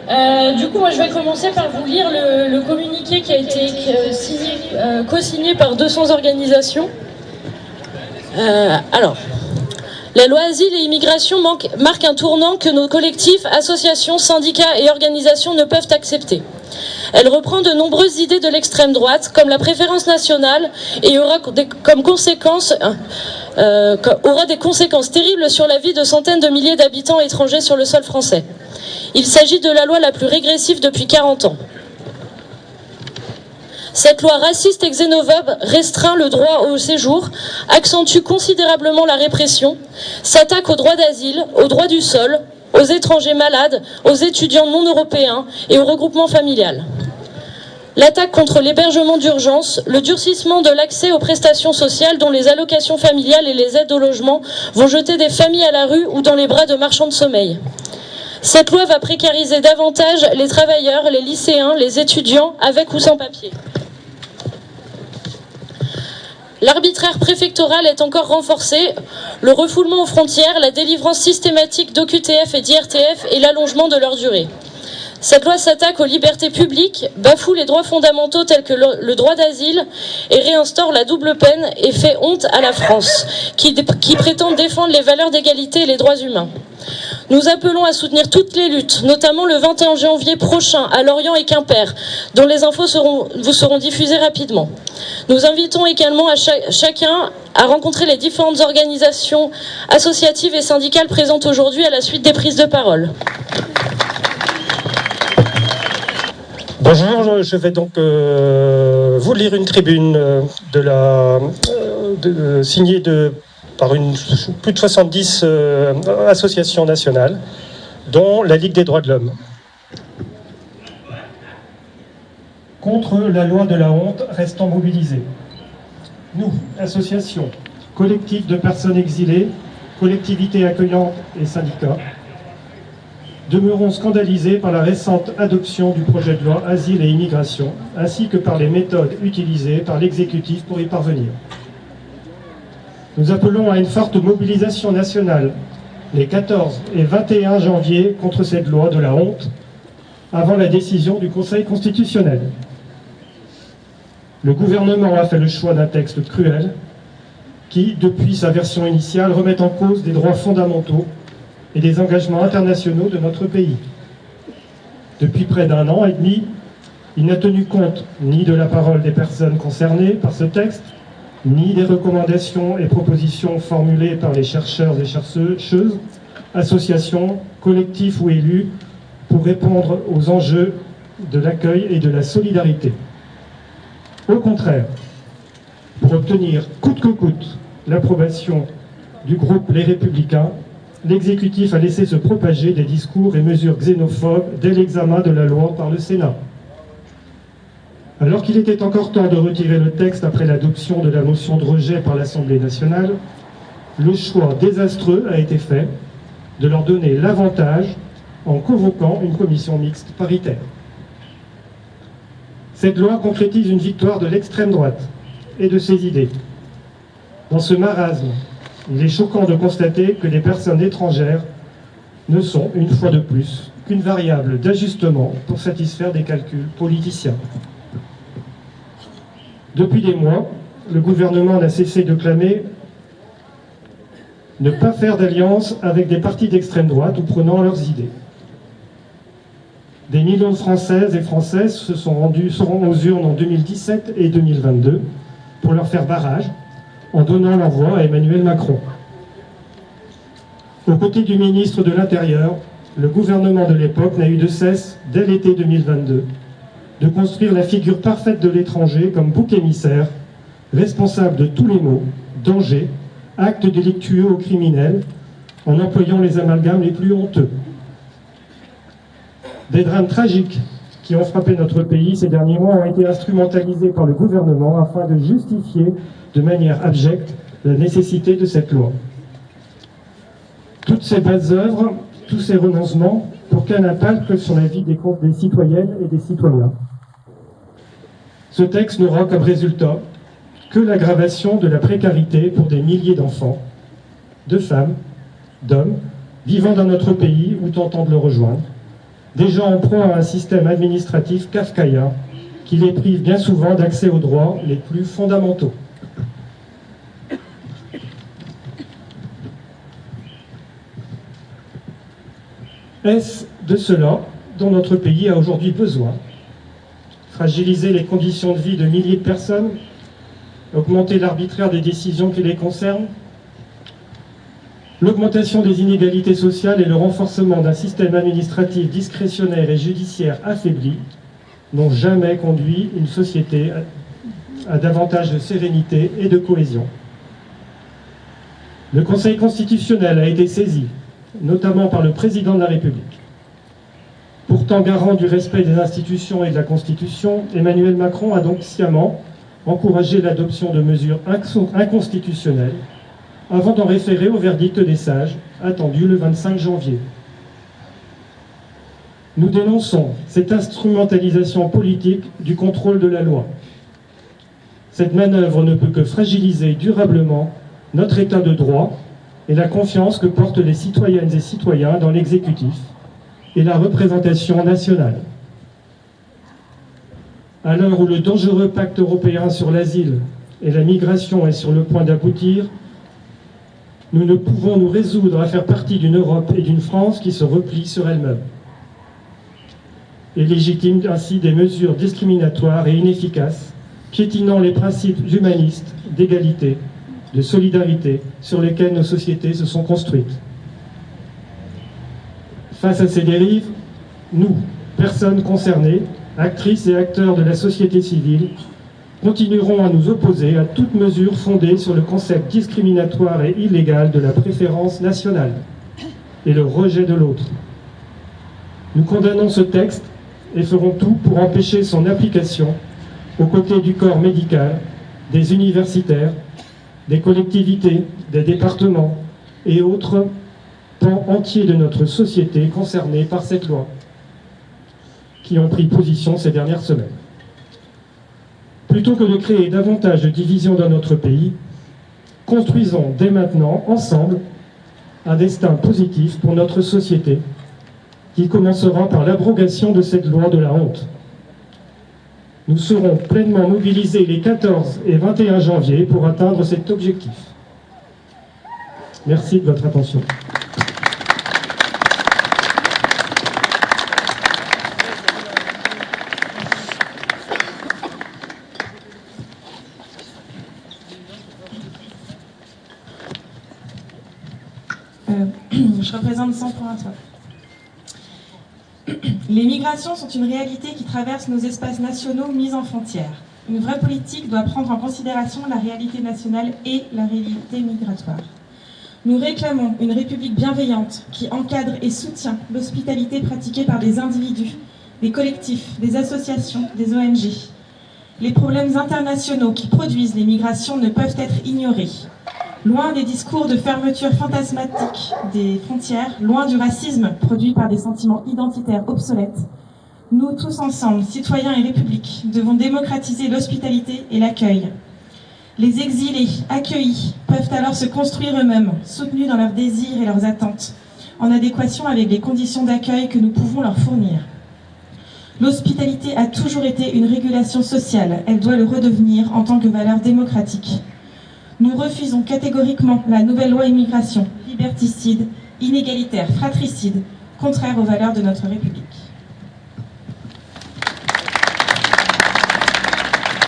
Du coup, moi, je vais commencer par vous lire le communiqué qui a été co-signé par 200 organisations. La loi Asile et Immigration marque un tournant que nos collectifs, associations, syndicats et organisations ne peuvent accepter. Elle reprend de nombreuses idées de l'extrême droite, comme la préférence nationale, et aura des conséquences terribles sur la vie de centaines de milliers d'habitants étrangers sur le sol français. Il s'agit de la loi la plus régressive depuis 40 ans. Cette loi raciste et xénophobe restreint le droit au séjour, accentue considérablement la répression, s'attaque au droit d'asile, au droit du sol, aux étrangers malades, aux étudiants non européens et au regroupement familial. L'attaque contre l'hébergement d'urgence, le durcissement de l'accès aux prestations sociales dont les allocations familiales et les aides au logement vont jeter des familles à la rue ou dans les bras de marchands de sommeil. Cette loi va précariser davantage les travailleurs, les lycéens, les étudiants, avec ou sans papier. L'arbitraire préfectoral est encore renforcé, le refoulement aux frontières, la délivrance systématique d'OQTF et d'IRTF et l'allongement de leur durée. Cette loi s'attaque aux libertés publiques, bafoue les droits fondamentaux tels que le droit d'asile et réinstaure la double peine et fait honte à la France, qui prétend défendre les valeurs d'égalité et les droits humains. Nous appelons à soutenir toutes les luttes, notamment le 21 janvier prochain à Lorient et Quimper, dont les infos vous seront diffusées rapidement. Nous invitons également chacun à rencontrer les différentes organisations associatives et syndicales présentes aujourd'hui à la suite des prises de parole. Bonjour, je vais donc vous lire une tribune signée par plus de 70 associations nationales, dont la Ligue des droits de l'homme. Contre la loi de la honte, restons mobilisés. Nous, associations, collectifs de personnes exilées, collectivités accueillantes et syndicats, demeurons scandalisés par la récente adoption du projet de loi Asile et Immigration, ainsi que par les méthodes utilisées par l'exécutif pour y parvenir. Nous appelons à une forte mobilisation nationale les 14 et 21 janvier contre cette loi de la honte, avant la décision du Conseil constitutionnel. Le gouvernement a fait le choix d'un texte cruel qui, depuis sa version initiale, remet en cause des droits fondamentaux et des engagements internationaux de notre pays. Depuis près d'un an et demi, il n'a tenu compte ni de la parole des personnes concernées par ce texte, ni des recommandations et propositions formulées par les chercheurs et chercheuses, associations, collectifs ou élus, pour répondre aux enjeux de l'accueil et de la solidarité. Au contraire, pour obtenir coûte que coûte l'approbation du groupe Les Républicains, l'exécutif a laissé se propager des discours et mesures xénophobes dès l'examen de la loi par le Sénat. Alors qu'il était encore temps de retirer le texte après l'adoption de la motion de rejet par l'Assemblée nationale, le choix désastreux a été fait de leur donner l'avantage en convoquant une commission mixte paritaire. Cette loi concrétise une victoire de l'extrême droite et de ses idées. Dans ce marasme, il est choquant de constater que les personnes étrangères ne sont, une fois de plus, qu'une variable d'ajustement pour satisfaire des calculs politiciens. Depuis des mois, le gouvernement n'a cessé de clamer ne pas faire d'alliance avec des partis d'extrême droite ou prenant leurs idées. Des millions de Françaises et Français seront aux urnes en 2017 et 2022 pour leur faire barrage en donnant leur voix à Emmanuel Macron. Aux côtés du ministre de l'Intérieur, le gouvernement de l'époque n'a eu de cesse, dès l'été 2022, de construire la figure parfaite de l'étranger comme bouc émissaire, responsable de tous les maux, dangers, actes délictueux ou criminels, en employant les amalgames les plus honteux. Des drames tragiques qui ont frappé notre pays ces derniers mois ont été instrumentalisés par le gouvernement afin de justifier de manière abjecte la nécessité de cette loi. Toutes ces belles œuvres, tous ces renoncements, pour qu'un impact sur la vie des citoyennes et des citoyens. Ce texte n'aura comme résultat que l'aggravation de la précarité pour des milliers d'enfants, de femmes, d'hommes, vivant dans notre pays ou tentant de le rejoindre, des gens en proie à un système administratif kafkaïen qui les prive bien souvent d'accès aux droits les plus fondamentaux. Est-ce de cela dont notre pays a aujourd'hui besoin? Fragiliser les conditions de vie de milliers de personnes? Augmenter l'arbitraire des décisions qui les concernent? L'augmentation des inégalités sociales et le renforcement d'un système administratif discrétionnaire et judiciaire affaibli n'ont jamais conduit une société à davantage de sérénité et de cohésion. Le Conseil constitutionnel a été saisi, notamment par le président de la République. Pourtant garant du respect des institutions et de la Constitution, Emmanuel Macron a donc sciemment encouragé l'adoption de mesures inconstitutionnelles avant d'en référer au verdict des sages, attendu le 25 janvier. Nous dénonçons cette instrumentalisation politique du contrôle de la loi. Cette manœuvre ne peut que fragiliser durablement notre état de droit et la confiance que portent les citoyennes et citoyens dans l'exécutif et la représentation nationale. À l'heure où le dangereux pacte européen sur l'asile et la migration est sur le point d'aboutir, nous ne pouvons nous résoudre à faire partie d'une Europe et d'une France qui se replient sur elles-mêmes et légitiment ainsi des mesures discriminatoires et inefficaces, piétinant les principes humanistes, d'égalité, de solidarité sur lesquels nos sociétés se sont construites. Face à ces dérives, nous, personnes concernées, actrices et acteurs de la société civile, continuerons à nous opposer à toute mesure fondée sur le concept discriminatoire et illégal de la préférence nationale et le rejet de l'autre. Nous condamnons ce texte et ferons tout pour empêcher son application aux côtés du corps médical, des universitaires, des collectivités, des départements et autres pans entiers de notre société concernés par cette loi, qui ont pris position ces dernières semaines. Plutôt que de créer davantage de divisions dans notre pays, construisons dès maintenant, ensemble, un destin positif pour notre société, qui commencera par l'abrogation de cette loi de la honte. Nous serons pleinement mobilisés les 14 et 21 janvier pour atteindre cet objectif. Merci de votre attention. Je représente 100 points à toi. Les migrations sont une réalité qui traverse nos espaces nationaux mis en frontière. Une vraie politique doit prendre en considération la réalité nationale et la réalité migratoire. Nous réclamons une République bienveillante qui encadre et soutient l'hospitalité pratiquée par des individus, des collectifs, des associations, des ONG. Les problèmes internationaux qui produisent les migrations ne peuvent être ignorés. Loin des discours de fermeture fantasmatique des frontières, loin du racisme produit par des sentiments identitaires obsolètes, nous tous ensemble, citoyens et République, devons démocratiser l'hospitalité et l'accueil. Les exilés accueillis peuvent alors se construire eux-mêmes, soutenus dans leurs désirs et leurs attentes, en adéquation avec les conditions d'accueil que nous pouvons leur fournir. L'hospitalité a toujours été une régulation sociale, elle doit le redevenir en tant que valeur démocratique. Nous refusons catégoriquement la nouvelle loi immigration, liberticide, inégalitaire, fratricide, contraire aux valeurs de notre République.